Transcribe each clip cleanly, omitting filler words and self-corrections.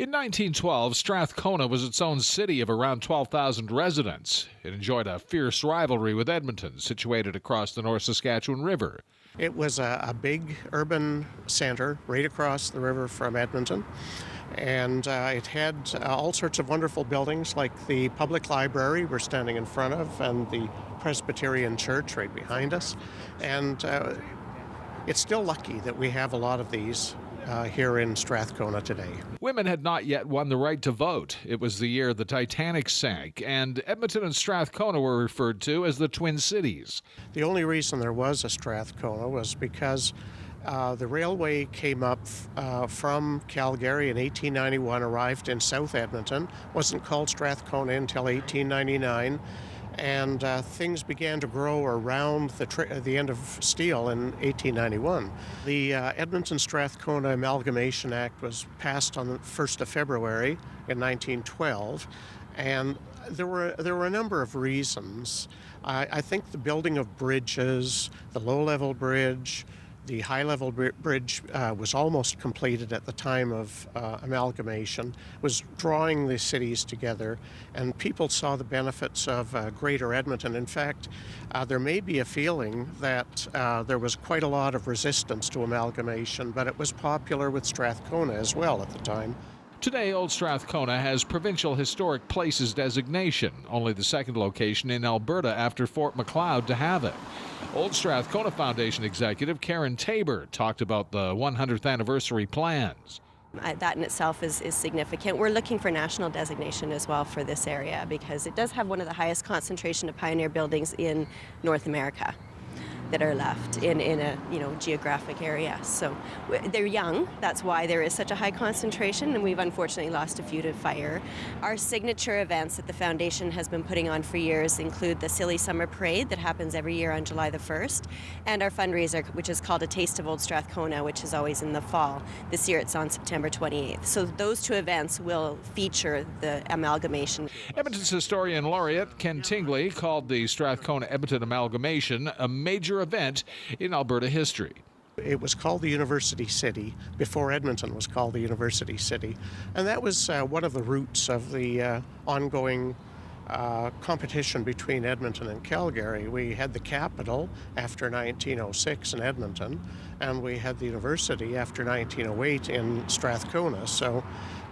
In 1912, Strathcona was its own city of around 12,000 residents. It enjoyed a fierce rivalry with Edmonton, situated across the North Saskatchewan River. It was a big urban center right across the river from Edmonton, and it had all sorts of wonderful buildings like the public library we're standing in front of and the Presbyterian church right behind us. And it's still lucky that we have a lot of these here in Strathcona today. Women had not yet won the right to vote. It was the year the Titanic sank, and Edmonton and Strathcona were referred to as the Twin Cities. The only reason there was a Strathcona was because the railway came up from Calgary in 1891, arrived in South Edmonton, wasn't called Strathcona until 1899, and things began to grow around the end of steel in 1891. The Edmonton-Strathcona Amalgamation Act was passed on the 1st of February in 1912, and there were a number of reasons. I think the building of bridges, the low-level bridge, the high-level bridge was almost completed at the time of amalgamation, was drawing the cities together, and people saw the benefits of Greater Edmonton. In fact, there may be a feeling that there was quite a lot of resistance to amalgamation, but it was popular with Strathcona as well at the time. Today, Old Strathcona has Provincial Historic Places designation, only the second location in Alberta after Fort Macleod to have it. Old Strathcona Foundation executive Karen Tabor talked about the 100th anniversary plans. That in itself is significant. We're looking for national designation as well for this area because it does have one of the highest concentration of pioneer buildings in North America that are left in a geographic area. So they're young, that's why there is such a high concentration, and we've unfortunately lost a few to fire. Our signature events that the foundation has been putting on for years include the Silly Summer Parade that happens every year on July the 1st, and our fundraiser, which is called A Taste of Old Strathcona, which is always in the fall. This year it's on September 28th. So those two events will feature the amalgamation. Edmonton's historian laureate Ken Tingley called the Strathcona-Edmonton amalgamation a major event in Alberta history. It was called the University City before Edmonton was called the University City, and that was one of the roots of the ongoing competition between Edmonton and Calgary. We had the capital after 1906 in Edmonton, and we had the university after 1908 in Strathcona. So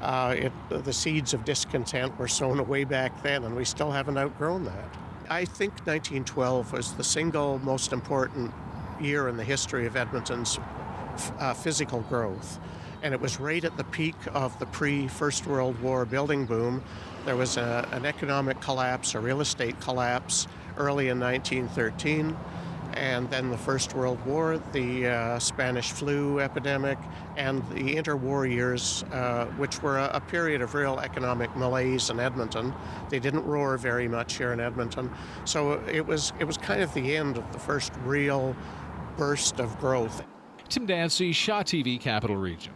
the seeds of discontent were sown way back then, and we still haven't outgrown that. I think 1912 was the single most important year in the history of Edmonton's physical growth. And it was right at the peak of the pre-First World War building boom. There was an economic collapse, a real estate collapse early in 1913. And then the First World War, the Spanish flu epidemic, and the interwar years, which were a period of real economic malaise in Edmonton. They didn't roar very much here in Edmonton. So it was kind of the end of the first real burst of growth. Tim Dancy, Shaw TV, Capital Region.